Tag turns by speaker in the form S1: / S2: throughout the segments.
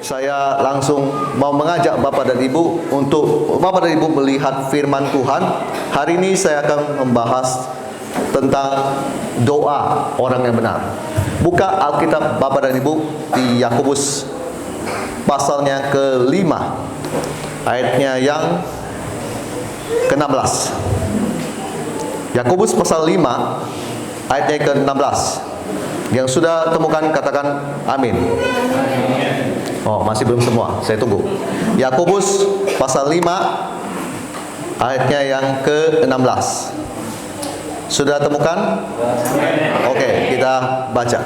S1: saya langsung mau mengajak Bapak dan Ibu untuk Bapak dan Ibu melihat firman Tuhan. Hari ini saya akan membahas tentang doa orang yang benar. Buka Alkitab Bapak dan Ibu di Yakobus pasalnya ke-5, ayatnya yang ke-16. Yakobus pasal 5 ayatnya ke-16. Yang sudah temukan katakan amin. Oh, masih belum semua, saya tunggu. Yakobus pasal 5 ayatnya yang ke-16. Sudah temukan? Oke, kita baca.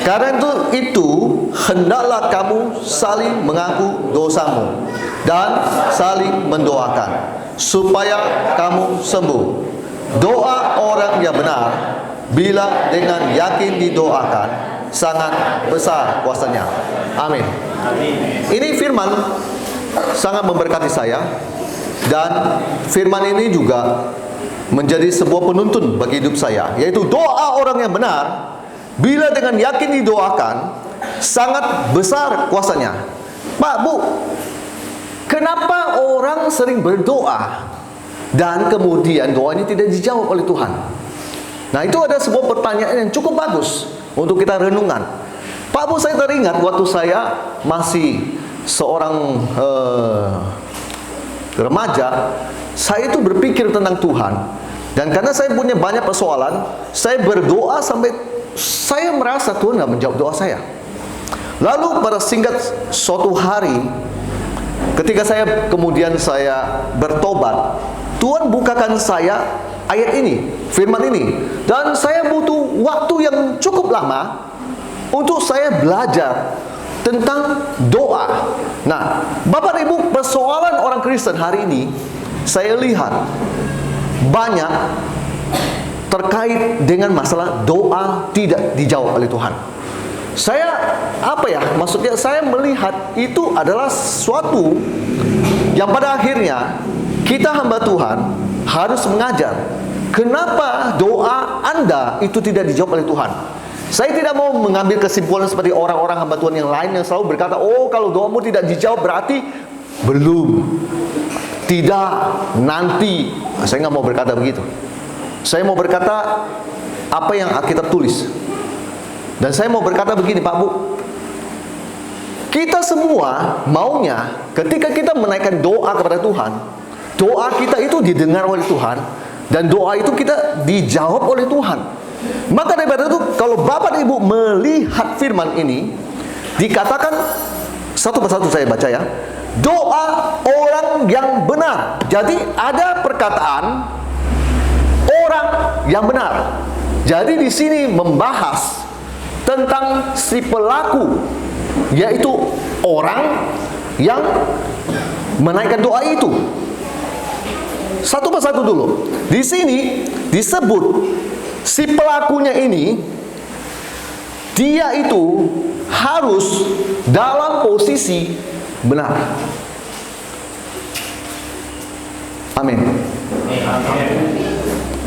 S1: Karena itu hendaklah kamu saling mengaku dosamu dan saling mendoakan supaya kamu sembuh. Doa orang yang benar bila dengan yakin didoakan sangat besar kuasanya. Amin. Ini firman sangat memberkati saya, dan firman ini juga menjadi sebuah penuntun bagi hidup saya, yaitu doa orang yang benar bila dengan yakin didoakan sangat besar kuasanya. Pak, Bu, kenapa orang sering berdoa dan kemudian doanya tidak dijawab oleh Tuhan? Nah, itu ada sebuah pertanyaan yang cukup bagus untuk kita renungan. Pak, Bu, saya teringat waktu saya masih seorang remaja, saya itu berpikir tentang Tuhan. Dan karena saya punya banyak persoalan, saya berdoa sampai saya merasa Tuhan tidak menjawab doa saya. Lalu pada singkat suatu hari, ketika saya kemudian bertobat, Tuhan bukakan saya ayat ini, firman ini, dan saya butuh waktu yang cukup lama untuk saya belajar tentang doa. Nah, Bapak dan Ibu, persoalan orang Kristen hari ini saya lihat banyak terkait dengan masalah doa tidak dijawab oleh Tuhan. Maksudnya saya melihat itu adalah suatu yang pada akhirnya kita hamba Tuhan harus mengajar kenapa doa Anda itu tidak dijawab oleh Tuhan. Saya tidak mau mengambil kesimpulan seperti orang-orang hamba Tuhan yang lain yang selalu berkata, oh, kalau doamu tidak dijawab berarti belum, tidak, nanti. Saya nggak mau berkata begitu. Saya mau berkata apa yang Alkitab tulis. Dan saya mau berkata begini, Pak, Bu, kita semua maunya ketika kita menaikkan doa kepada Tuhan, doa kita itu didengar oleh Tuhan, dan doa itu kita dijawab oleh Tuhan. Maka daripada itu, kalau Bapak dan Ibu melihat firman ini, dikatakan satu persatu saya baca ya, doa orang yang benar. Jadi ada perkataan orang yang benar. Jadi di sini membahas tentang si pelaku, yaitu orang yang menaikkan doa itu. Satu persatu dulu. Di sini disebut si pelakunya ini, dia itu harus dalam posisi benar. Amin.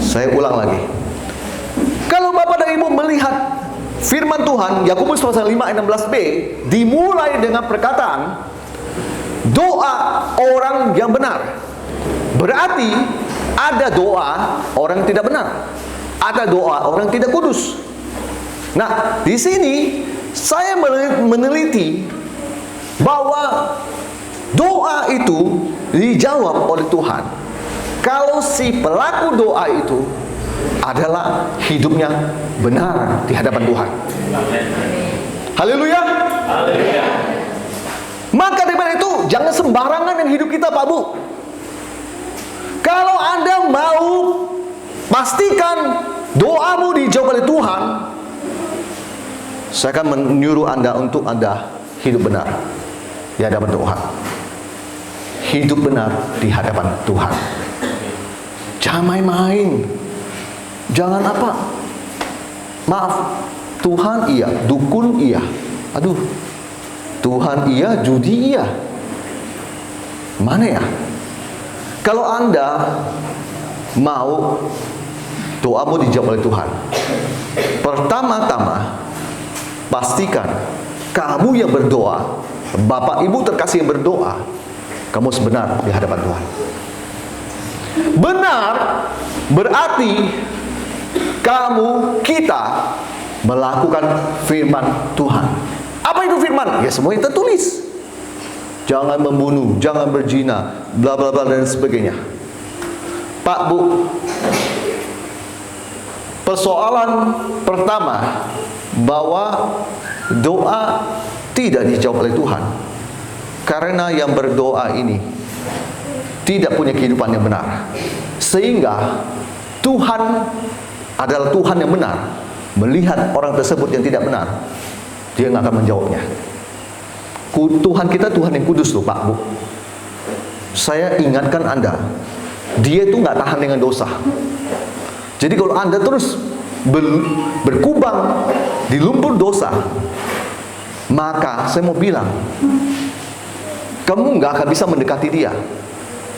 S1: Saya ulang lagi. Kalau Bapak dan Ibu melihat firman Tuhan, Yakobus pasal 5 ayat 16b, dimulai dengan perkataan doa orang yang benar. Berarti ada doa orang yang tidak benar, ada doa orang yang tidak kudus. Nah, di sini saya meneliti bahwa doa itu dijawab oleh Tuhan kalau si pelaku doa itu adalah hidupnya benar di hadapan Tuhan. Haleluya. Maka daripada itu, jangan sembarangan yang hidup kita, Pak, Bu. Kalau Anda mau pastikan doamu dijawab oleh Tuhan, saya akan menyuruh Anda untuk Anda hidup benar di hadapan Tuhan. Hidup benar di hadapan Tuhan. Jangan main-main. Jangan maaf, Tuhan iya, dukun iya. Aduh, Tuhan iya, judi iya. Mana ya? Kalau Anda mau doamu dijawab oleh Tuhan, pertama-tama pastikan kamu yang berdoa Bapak Ibu terkasih yang berdoa, kamu sebenar di hadapan Tuhan. Benar berarti kita melakukan firman Tuhan. Apa itu firman? Ya semua yang tertulis. Jangan membunuh, jangan berzina, bla bla bla dan sebagainya. Pak Bu, persoalan pertama bahwa doa tidak dijawab oleh Tuhan karena yang berdoa ini tidak punya kehidupan yang benar, sehingga Tuhan adalah Tuhan yang benar. Melihat orang tersebut yang tidak benar, Dia nggak akan menjawabnya. Tuhan kita Tuhan yang kudus loh Pak Bu. Saya ingatkan Anda, Dia itu nggak tahan dengan dosa. Jadi kalau Anda terus berkubang di lumpur dosa, maka saya mau bilang, kamu nggak akan bisa mendekati Dia.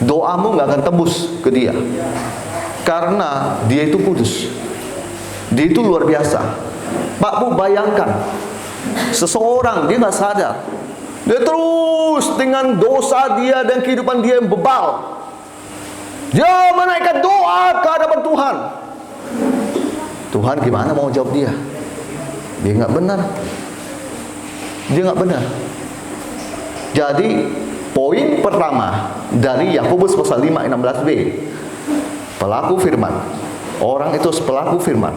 S1: Doamu nggak akan tembus ke Dia, karena Dia itu kudus. Dia itu luar biasa. Pak Bu, bayangkan seseorang dia nggak sadar, dia terus dengan dosa dia dan kehidupan dia yang bebal, dia menaikkan doa ke hadapan Tuhan. Tuhan gimana mau jawab dia? Dia nggak benar. Dia nggak benar. Jadi poin pertama dari Yakobus pasal 5 ayat 16b, pelaku firman. Orang itu pelaku firman.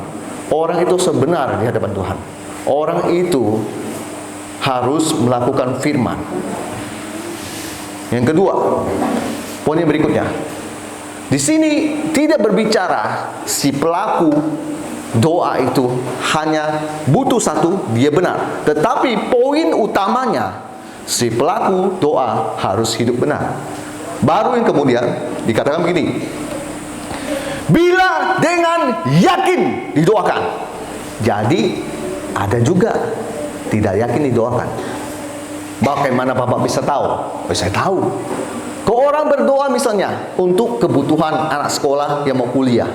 S1: Orang itu sebenar di hadapan Tuhan. Orang itu harus melakukan firman. Yang kedua, poin yang berikutnya. Di sini tidak berbicara si pelaku doa itu hanya butuh satu, dia benar. Tetapi poin utamanya, si pelaku doa harus hidup benar. Baru yang kemudian dikatakan begini, bila dengan yakin didoakan. Jadi ada juga tidak yakin didoakan. Bagaimana Bapak bisa tahu? Saya tahu. Kalau orang berdoa misalnya untuk kebutuhan anak sekolah yang mau kuliah,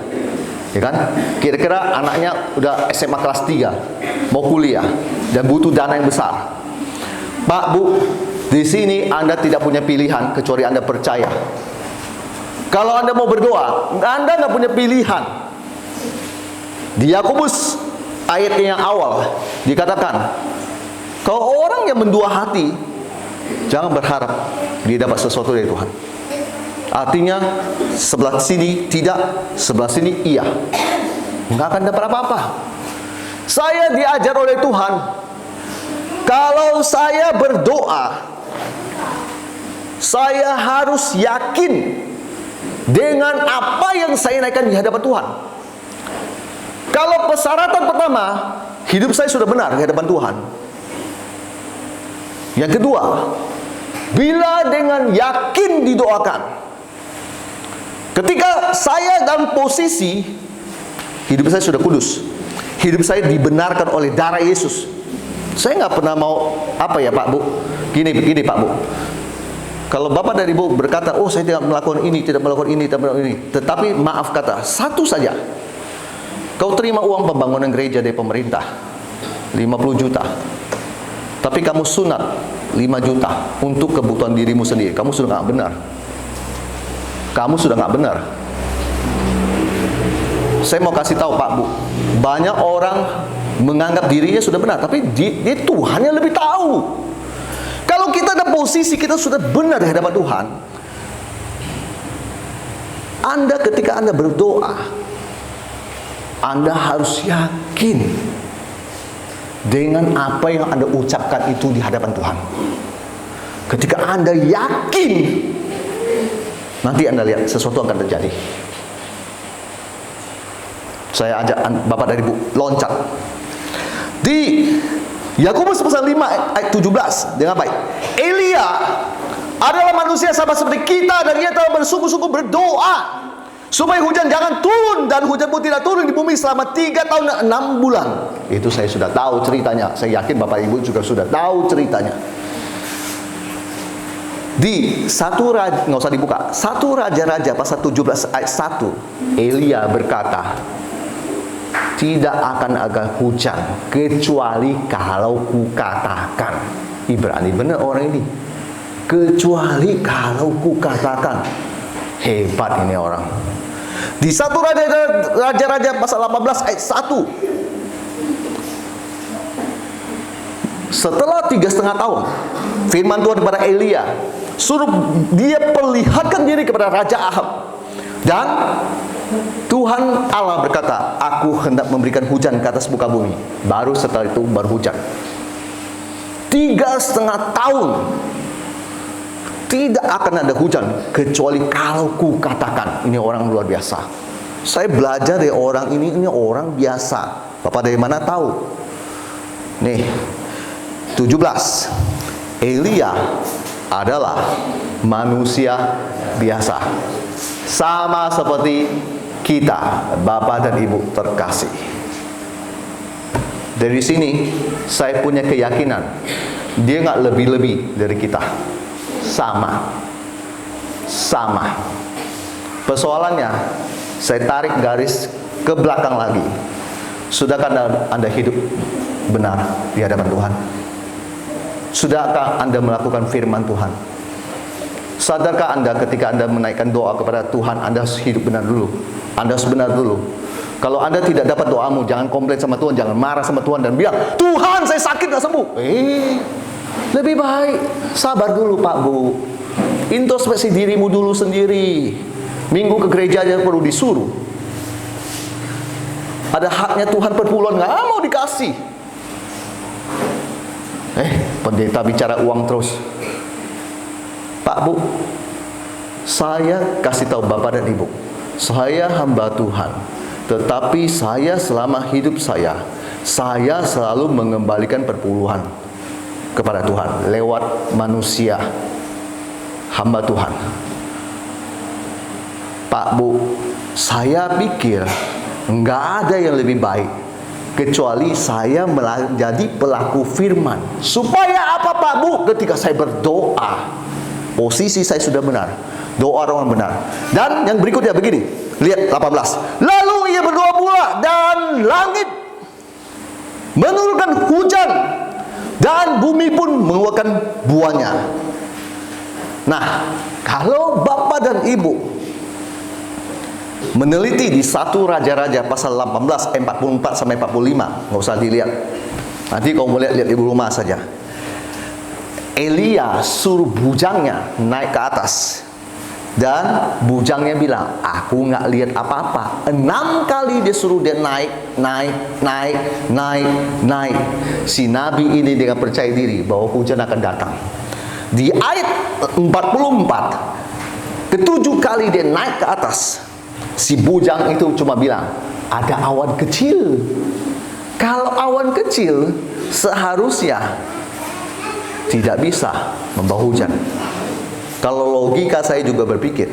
S1: ya kan? Kira-kira anaknya udah SMA kelas 3, mau kuliah dan butuh dana yang besar. Pak Bu, di sini Anda tidak punya pilihan kecuali Anda percaya. Kalau Anda mau berdoa, Anda nggak punya pilihan. Di Yakobus ayat yang awal dikatakan, kalau orang yang mendua hati, jangan berharap dia dapat sesuatu dari Tuhan. Artinya sebelah sini tidak, sebelah sini iya, nggak akan dapat apa-apa. Saya diajar oleh Tuhan, kalau saya berdoa, saya harus yakin dengan apa yang saya naikkan di hadapan Tuhan. Kalau persyaratan pertama, hidup saya sudah benar di hadapan Tuhan. Yang kedua, bila dengan yakin didoakan. Ketika saya dalam posisi hidup saya sudah kudus, hidup saya dibenarkan oleh darah Yesus. Saya nggak pernah mau apa ya Pak Bu, gini Pak Bu. Kalau Bapak dan Ibu berkata, oh saya tidak melakukan ini, tidak melakukan ini, tidak melakukan ini. Tetapi maaf kata, satu saja. Kau terima uang pembangunan gereja dari pemerintah, 50 juta. Tapi kamu sunat 5 juta untuk kebutuhan dirimu sendiri. Kamu sudah nggak benar. Kamu sudah nggak benar. Saya mau kasih tahu Pak Bu, banyak orang menganggap dirinya sudah benar, tapi dia Tuhan yang lebih tahu. Kalau kita ada posisi kita sudah benar di hadapan Tuhan, Anda ketika Anda berdoa, Anda harus yakin dengan apa yang Anda ucapkan itu di hadapan Tuhan. Ketika Anda yakin, nanti Anda lihat sesuatu akan terjadi. Saya ajak Bapak dan Ibu loncat di Yakobus pasal 5 ayat 17 dengan baik. Elia adalah manusia sama seperti kita, dan ia telah bersungguh-sungguh berdoa supaya hujan jangan turun, dan hujan pun tidak turun di bumi selama 3 tahun dan 6 bulan. Itu saya sudah tahu ceritanya. Saya yakin Bapak Ibu juga sudah tahu ceritanya. Di satu raja, nggak usah dibuka, satu raja-raja pasal 17 ayat 1, Elia berkata, tidak akan ada hujan kecuali kalau kukatakan. berani benar orang ini. Kecuali kalau ku katakan, hebat ini orang. Di 1 Raja-Raja pasal 18 ayat 1. Setelah 3,5 tahun, firman Tuhan kepada Elia, suruh dia perlihatkan diri kepada Raja Ahab. Dan Tuhan Allah berkata, aku hendak memberikan hujan ke atas muka bumi. Baru setelah itu baru hujan. 3,5 tahun tidak akan ada hujan kecuali kalau ku katakan. Ini orang luar biasa. Saya belajar dari orang ini orang biasa. Bapak dari mana tahu? Nih, 17. Elia adalah manusia biasa, sama seperti kita, Bapak dan Ibu terkasih. Dari sini saya punya keyakinan dia nggak lebih-lebih dari kita. Sama. Persoalannya, saya tarik garis ke belakang lagi. Sudahkah Anda hidup benar di hadapan Tuhan? Sudahkah Anda melakukan firman Tuhan? Sadarkah Anda ketika Anda menaikkan doa kepada Tuhan, Anda harus hidup benar dulu. Anda harus benar dulu. Kalau Anda tidak dapat doamu, jangan komplain sama Tuhan, jangan marah sama Tuhan dan bilang, Tuhan saya sakit gak sembuh. Lebih baik sabar dulu Pak Bu. Introspeksi dirimu dulu sendiri. Minggu ke gereja aja perlu disuruh. Ada haknya Tuhan perpuluhan, nggak mau dikasih. Pendeta bicara uang terus. Pak Bu, saya kasih tahu Bapak dan Ibu, saya hamba Tuhan. Tetapi saya selama hidup saya selalu mengembalikan perpuluhan kepada Tuhan lewat manusia, hamba Tuhan. Pak Bu, saya pikir nggak ada yang lebih baik kecuali saya menjadi pelaku firman. Supaya apa Pak Bu? Ketika saya berdoa, posisi saya sudah benar, doa orang benar. Dan yang berikutnya begini, lihat 18. Lalu ia berdoa pula dan langit menurunkan hujan dan bumi pun mengeluarkan buahnya. Nah, kalau Bapak dan Ibu meneliti di 1 Raja-Raja pasal 18 44 sampai 45, nggak usah dilihat. Nanti kalau mau lihat di rumah saja. Elia suruh bujangnya naik ke atas. Dan bujangnya bilang, aku nggak lihat apa-apa. 6 kali dia suruh dia naik. Si nabi ini dengan percaya diri bahwa hujan akan datang. Di ayat 44, ketujuh kali dia naik ke atas, si bujang itu cuma bilang, ada awan kecil. Kalau awan kecil, seharusnya tidak bisa membawa hujan. Kalau logika saya juga berpikir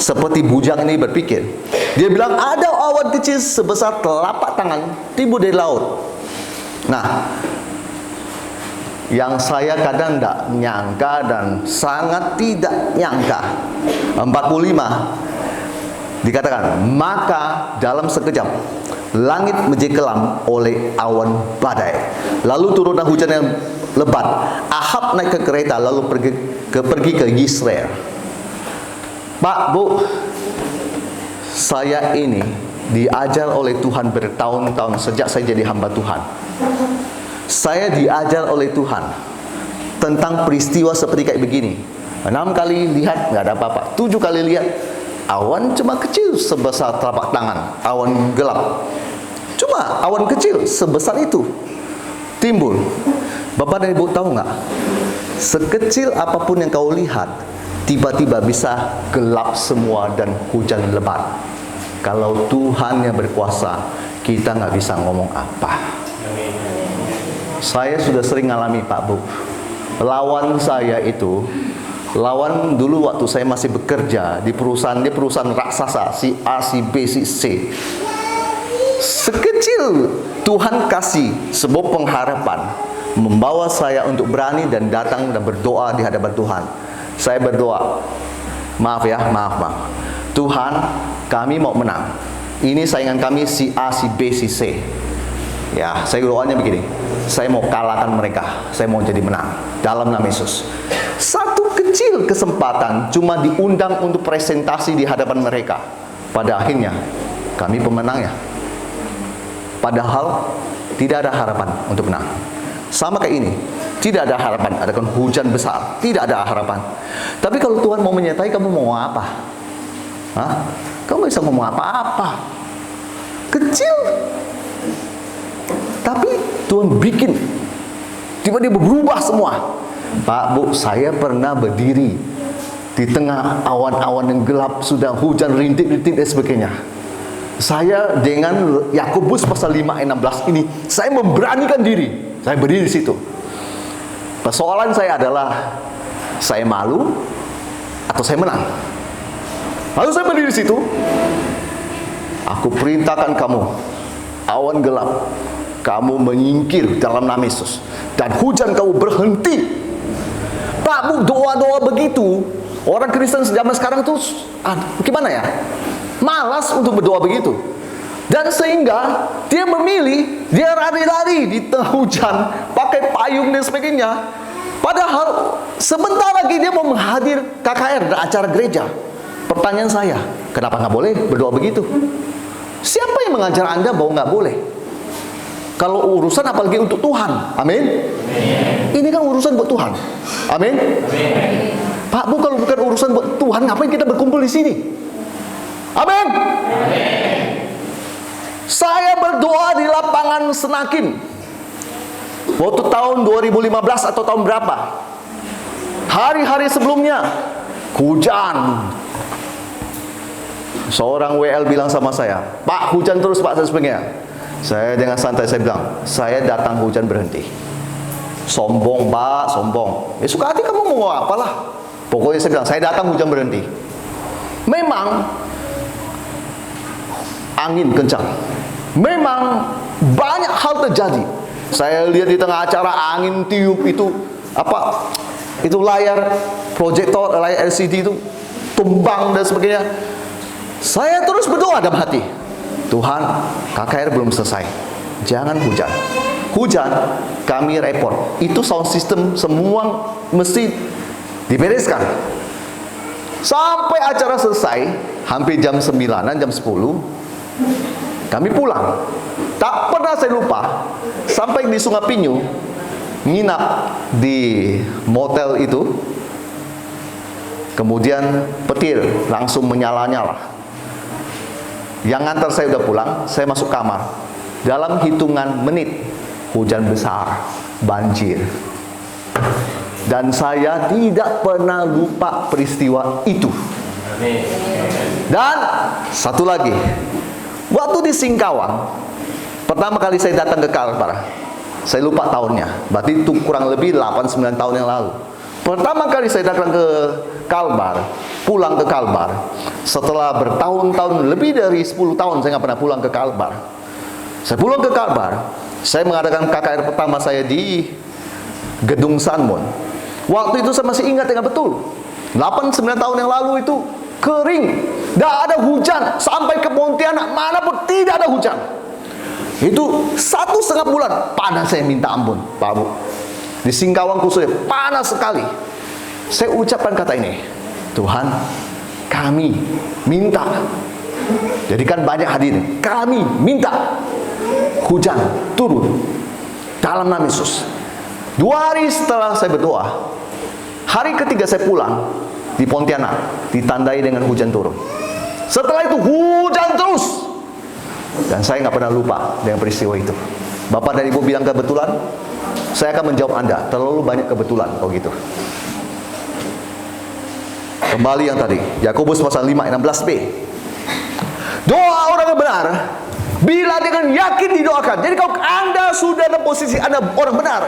S1: seperti bujang ini berpikir. Dia bilang ada awan kecil sebesar telapak tangan timbul dari laut. Nah, yang saya kadang tidak nyangka dan sangat tidak nyangka, 45 dikatakan, maka dalam sekejap langit menjadi kelam oleh awan badai, lalu turunlah hujan yang lebat. Ahab naik ke kereta lalu pergi ke Yisrael. Pak Bu, saya ini diajar oleh Tuhan bertahun-tahun sejak saya jadi hamba Tuhan. Saya diajar oleh Tuhan tentang peristiwa seperti kayak begini. 6 kali lihat nggak ada apa-apa, 7 kali lihat awan cuma kecil sebesar telapak tangan, awan gelap. Cuma awan kecil sebesar itu timbul. Bapak dan Ibu tahu nggak? Sekecil apapun yang kau lihat, tiba-tiba bisa gelap semua dan hujan lebat. Kalau Tuhan yang berkuasa, kita nggak bisa ngomong apa. Saya sudah sering ngalami Pak Bu. Lawan saya itu, lawan dulu waktu saya masih bekerja di perusahaan, dia perusahaan raksasa, si A, si B, si C. Sekecil Tuhan kasih sebuah pengharapan, membawa saya untuk berani dan datang dan berdoa di hadapan Tuhan. Saya berdoa, maaf Tuhan, kami mau menang. Ini saingan kami si A, si B, si C. Ya, saya doanya begini. Saya mau kalahkan mereka. Saya mau jadi menang dalam nama Yesus. Satu kecil kesempatan cuma diundang untuk presentasi di hadapan mereka. Pada akhirnya kami pemenangnya. Padahal tidak ada harapan untuk menang. Sama kayak ini. Tidak ada harapan, adakan hujan besar. Tidak ada harapan. Tapi kalau Tuhan mau menyertai, kamu mau apa? Hah? Kamu bisa ngomong apa-apa. Kecil. Tapi Tuhan bikin. Tiba-tiba berubah semua. Pak, Bu, saya pernah berdiri di tengah awan-awan yang gelap, sudah hujan rintik-rintik dan sebagainya. Saya dengan Yakobus pasal 5 ayat 16 ini, saya memberanikan diri. Saya berdiri di situ. Persoalan saya adalah, saya malu atau saya menang? Lalu saya berdiri di situ. Aku perintahkan kamu, awan gelap, kamu menyingkir dalam nama Yesus. Dan hujan kamu berhenti. Pak, Bu, doa-doa begitu. Orang Kristen zaman sekarang tuh gimana ya? Malas untuk berdoa begitu. Dan sehingga dia memilih, dia lari-lari di tengah hujan, pakai payung dan sebagainya. Padahal sebentar lagi dia mau menghadir KKR dan acara gereja. Pertanyaan saya, kenapa nggak boleh berdoa begitu? Siapa yang mengajar Anda bahwa nggak boleh? Kalau urusan apalagi untuk Tuhan, amin? Ini kan urusan buat Tuhan, amin? Pak, Bu, kalau bukan urusan buat Tuhan, ngapain kita berkumpul di sini? Amin? Saya berdoa di lapangan Senakin waktu tahun 2015 atau tahun berapa. Hari-hari sebelumnya hujan. Seorang WL bilang sama saya, Pak, hujan terus Pak, dan sebagainya. Saya dengan santai saya bilang, saya datang hujan berhenti. Sombong Pak, sombong. Ya suka hati kamu mau apalah. Pokoknya saya bilang, saya datang hujan berhenti. Memang angin kencang. Memang banyak hal terjadi. Saya lihat di tengah acara angin tiup itu apa? Itu layar proyektor, layar LCD itu tumbang dan sebagainya. Saya terus berdoa dalam hati. Tuhan, KKR belum selesai. Jangan hujan. Hujan, kami repot. Itu sound system semua mesti dibereskan. Sampai acara selesai, hampir jam 9-an, jam 10, kami pulang. Tak pernah saya lupa, sampai di Sungai Pinyu, nginap di motel itu. Kemudian petir langsung menyala-nyala. Yang ngantar saya udah pulang, saya masuk kamar. Dalam hitungan menit, hujan besar, banjir. Dan saya tidak pernah lupa peristiwa itu. Dan satu lagi, waktu di Singkawang, pertama kali saya datang ke Kalbar, saya lupa tahunnya, berarti itu kurang lebih 8-9 tahun yang lalu. Pertama kali saya datang ke Kalbar, pulang ke Kalbar, setelah bertahun-tahun, lebih dari 10 tahun saya nggak pernah pulang ke Kalbar. Saya pulang ke Kalbar, saya mengadakan KKR pertama saya di Gedung Sanmon. Waktu itu saya masih ingat dengan betul, 8-9 tahun yang lalu itu kering, tidak ada hujan. Sampai ke Pontianak manapun tidak ada hujan. Itu 1,5 bulan panas, saya minta ampun Pak, Bu. Di Singkawang khususnya panas sekali. Saya ucapkan kata ini, Tuhan, kami minta. Jadi kan banyak hadirin, kami minta hujan turun dalam nama Yesus. 2 hari setelah saya berdoa, hari ketiga saya pulang di Pontianak, ditandai dengan hujan turun. Setelah itu hujan terus. Dan saya nggak pernah lupa dengan peristiwa itu. Bapak dan Ibu bilang kebetulan, saya akan menjawab Anda, terlalu banyak kebetulan kalau gitu. Kembali yang tadi, Yakobus pasal 5 ayat 16b. Doa orang yang benar bila dengan yakin didoakan. Jadi kalau Anda sudah dalam posisi Anda orang benar.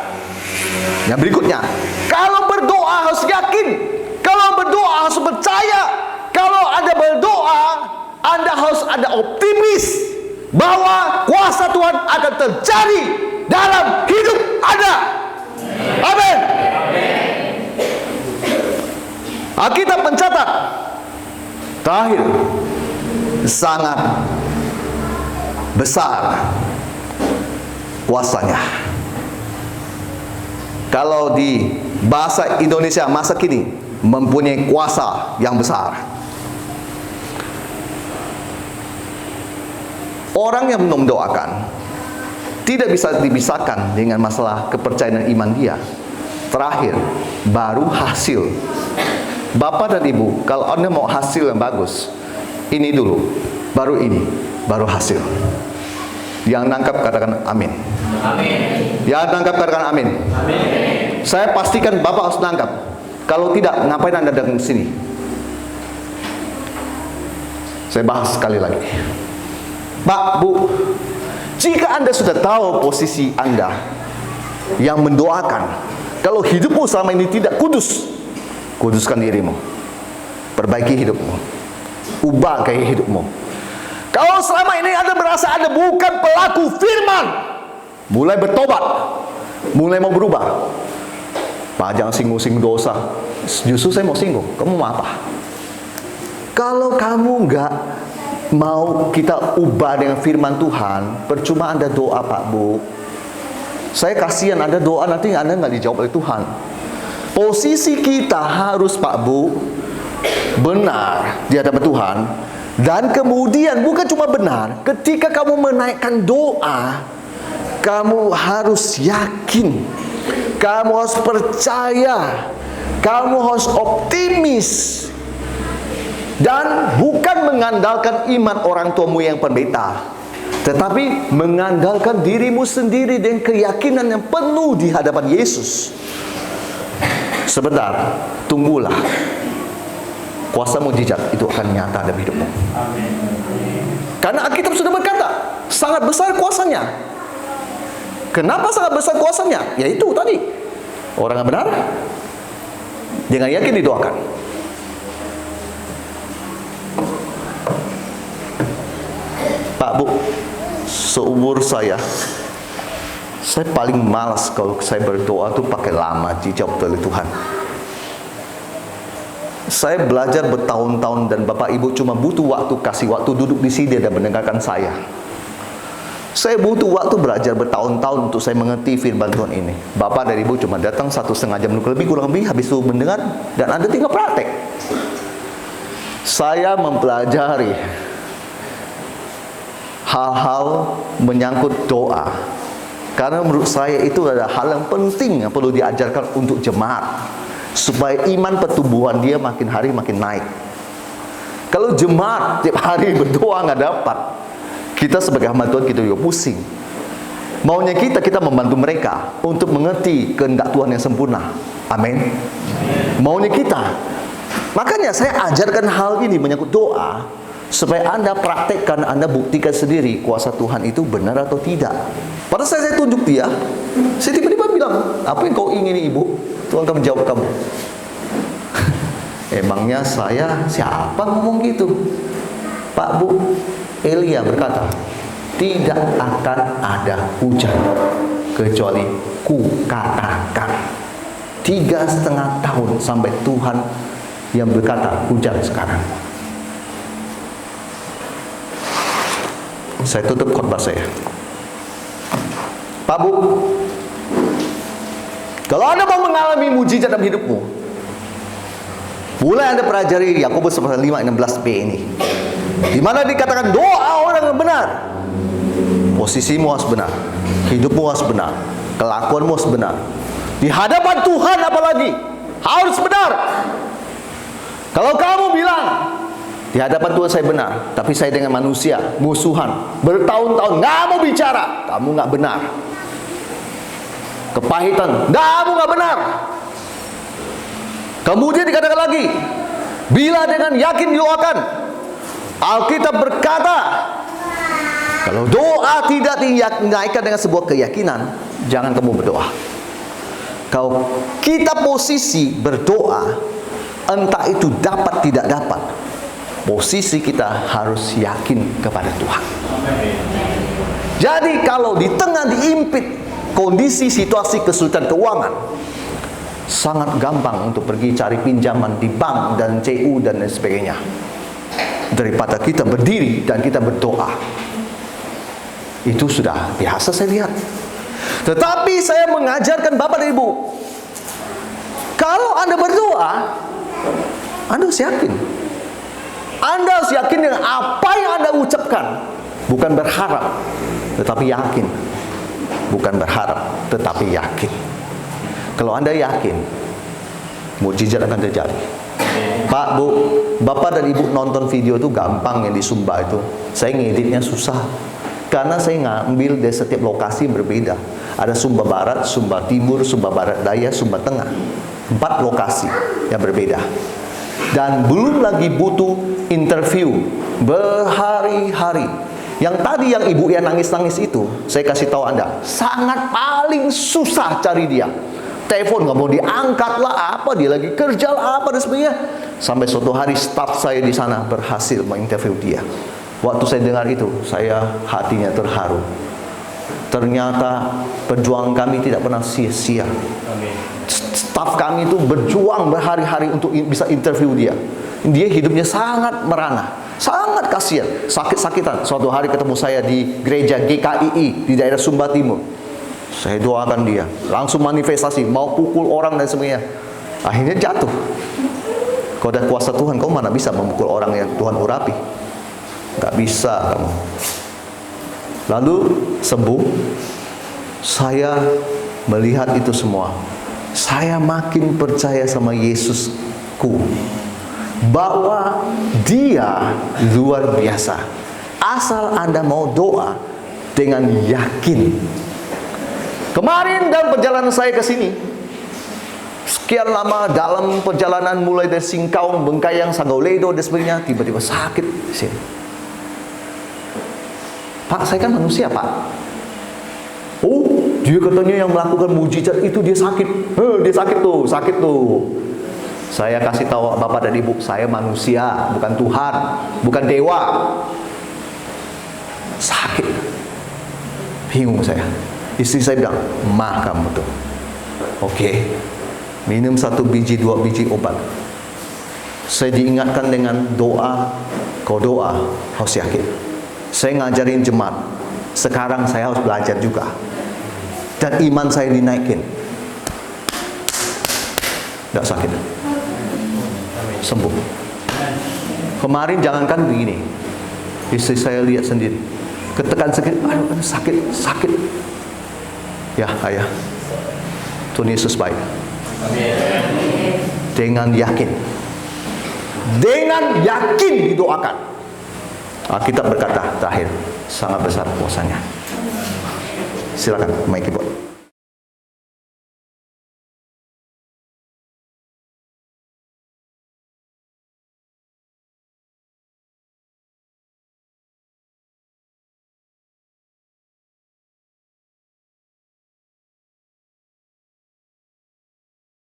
S1: Yang berikutnya, kalau berdoa harus yakin, kalau berdoa harus percaya, kalau Anda berdoa, Anda harus ada optimis bahwa kuasa Tuhan akan terjadi dalam hidup Anda. Amin. Alkitab mencatat terakhir sangat besar kuasanya. Kalau di bahasa Indonesia masa kini, mempunyai kuasa yang besar. Orang yang mendoakan tidak bisa dipisahkan dengan masalah kepercayaan iman dia. Terakhir, baru hasil. Bapak dan Ibu, kalau Anda mau hasil yang bagus, ini dulu, baru ini, baru hasil. Yang nangkap katakan amin. Amin. Yang nangkap katakan amin. Amin. Saya pastikan Bapak harus nangkap. Kalau tidak, ngapain Anda datang ke sini? Saya bahas sekali lagi. Pak, Bu, jika Anda sudah tahu posisi Anda yang mendoakan, kalau hidupmu selama ini tidak kudus, kuduskan dirimu. Perbaiki hidupmu. Ubah gaya hidupmu. Kalau selama ini Anda merasa Anda bukan pelaku firman, mulai bertobat, mulai mau berubah. Pak, jangan singgung-singgung dosa. Justru saya mau singgung. Kamu mau apa? Kalau kamu nggak mau kita ubah dengan firman Tuhan, percuma Anda doa, Pak, Bu. Saya kasihan Anda doa, nanti Anda nggak dijawab oleh Tuhan. Posisi kita harus, Pak, Bu, benar di hadapan Tuhan. Dan kemudian bukan cuma benar, ketika kamu menaikkan doa, kamu harus yakin, kamu harus percaya, kamu harus optimis, dan bukan mengandalkan iman orang tuamu yang pendeta, tetapi mengandalkan dirimu sendiri dengan keyakinan yang penuh di hadapan Yesus. Sebentar, tunggulah. Kuasa mujizat itu akan nyata dalam hidupmu. Karena Alkitab sudah berkata, sangat besar kuasanya. Kenapa sangat besar kuasanya? Yaitu tadi, orang yang benar dengan yakin didoakan. Pak, Bu, seumur saya paling malas kalau saya berdoa tuh pakai lama dijawab oleh Tuhan. Saya belajar bertahun-tahun dan Bapak Ibu cuma butuh waktu, kasih waktu duduk di sini dan mendengarkan saya. Saya butuh waktu belajar bertahun-tahun untuk saya mengerti firman Tuhan ini. Bapak dan Ibu cuma datang 1,5 jam lebih, kurang lebih, habis itu mendengar dan Anda tinggal praktek. Saya mempelajari hal-hal menyangkut doa, karena menurut saya itu adalah hal yang penting yang perlu diajarkan untuk jemaat, supaya iman pertumbuhan dia makin hari makin naik. Kalau jemaat tiap hari berdoa nggak dapat, kita sebagai hamba Tuhan kita juga pusing. Maunya kita membantu mereka untuk mengerti kehendak Tuhan yang sempurna. Amin. Maunya kita. Makanya saya ajarkan hal ini menyangkut doa, supaya Anda praktekkan, Anda buktikan sendiri kuasa Tuhan itu benar atau tidak. Pada saat saya tunjuk dia, saya tiba-tiba bilang, apa yang kau ingini, Ibu? Tuhan akan menjawab kamu. Emangnya saya siapa ngomong gitu? Pak, Bu, Elia berkata, tidak akan ada hujan kecuali ku katakan. 3,5 tahun sampai Tuhan yang berkata hujan sekarang. Saya tutup khotbah saya. Pak, Bu, kalau Anda mau mengalami mujizat dalam hidupmu, mulai Anda pelajari Yakobus 5:16b ini, di mana dikatakan doa orang yang benar. Posisimu harus benar, hidupmu harus benar, kelakuanmu harus benar. Di hadapan Tuhan apalagi harus benar. Kalau kamu bilang di hadapan Tuhan saya benar, tapi saya dengan manusia musuhan bertahun-tahun nggak mau bicara, kamu nggak benar. Kepahitan, kamu nggak benar. Kemudian dikatakan lagi, bila dengan yakin doakan. Alkitab berkata, kalau doa tidak dinaikkan dengan sebuah keyakinan, jangan kamu berdoa. Kalau kita posisi berdoa, entah itu dapat tidak dapat, posisi kita harus yakin kepada Tuhan. Jadi kalau di tengah diimpit kondisi situasi kesulitan keuangan, sangat gampang untuk pergi cari pinjaman di bank dan CU dan lain sebagainya, daripada kita berdiri dan kita berdoa. Itu sudah biasa saya lihat. Tetapi saya mengajarkan Bapak dan Ibu, kalau Anda berdoa, Anda harus yakin. Anda harus yakin dengan apa yang Anda ucapkan. Bukan berharap, tetapi yakin. Bukan berharap, tetapi yakin. Kalau Anda yakin, mukjizat akan terjadi. Pak, Bu, Bapak dan Ibu nonton video itu gampang yang di Sumba itu. Saya ngeditnya susah. Karena saya ngambil dari setiap lokasi berbeda. Ada Sumba Barat, Sumba Timur, Sumba Barat Daya, Sumba Tengah. 4 lokasi yang berbeda. Dan belum lagi butuh interview berhari-hari. Yang tadi yang ibu yang nangis-nangis itu, saya kasih tahu Anda, sangat paling susah cari dia. Telepon nggak mau diangkat lah, apa dia lagi kerja lah, apa dan sebagainya. Sampai suatu hari staf saya di sana berhasil menginterview dia. Waktu saya dengar itu, saya hatinya terharu. Ternyata perjuangan kami tidak pernah sia-sia. Staf kami itu berjuang berhari-hari untuk bisa interview dia. Dia hidupnya sangat merana, sangat kasihan, sakit-sakitan. Suatu hari ketemu saya di gereja GKII di daerah Sumba Timur. Saya doakan dia, langsung manifestasi, mau pukul orang dan sebagainya. Akhirnya jatuh. Kau ada kuasa Tuhan, kau mana bisa memukul orang yang Tuhan urapi? Gak bisa kamu. Lalu sembuh. Saya melihat itu semua. Saya makin percaya sama Yesusku, bahwa Dia luar biasa. Asal Anda mau doa dengan yakin. Kemarin dalam perjalanan saya ke sini, sekian lama dalam perjalanan mulai dari Singkaung, Bengkayang, Sagauledo dan sebagainya, tiba-tiba sakit di sini. Pak, saya kan manusia, Pak. Oh, dia katanya yang melakukan mujizat itu dia sakit. Dia sakit tuh. Saya kasih tahu Bapak dan Ibu, saya manusia, bukan Tuhan, bukan dewa. Sakit. Bingung saya. Istri saya bilang, "Mah kamu tuh. Oke. Minum 1 biji, 2 biji obat." Saya diingatkan dengan doa. Kau doa, harus yakin. Saya ngajarin jemaat. Sekarang saya harus belajar juga. Dan iman saya dinaikin. Tidak sakit. Sembuh. Kemarin jangankan begini, istri saya lihat sendiri, ketekan sakit, aduh sakit. Ya ayah, Tuhan Yesus baik. Dengan yakin didoakan. Alkitab berkata terakhir, sangat besar kuasanya. Silakan, Mike Keyboard.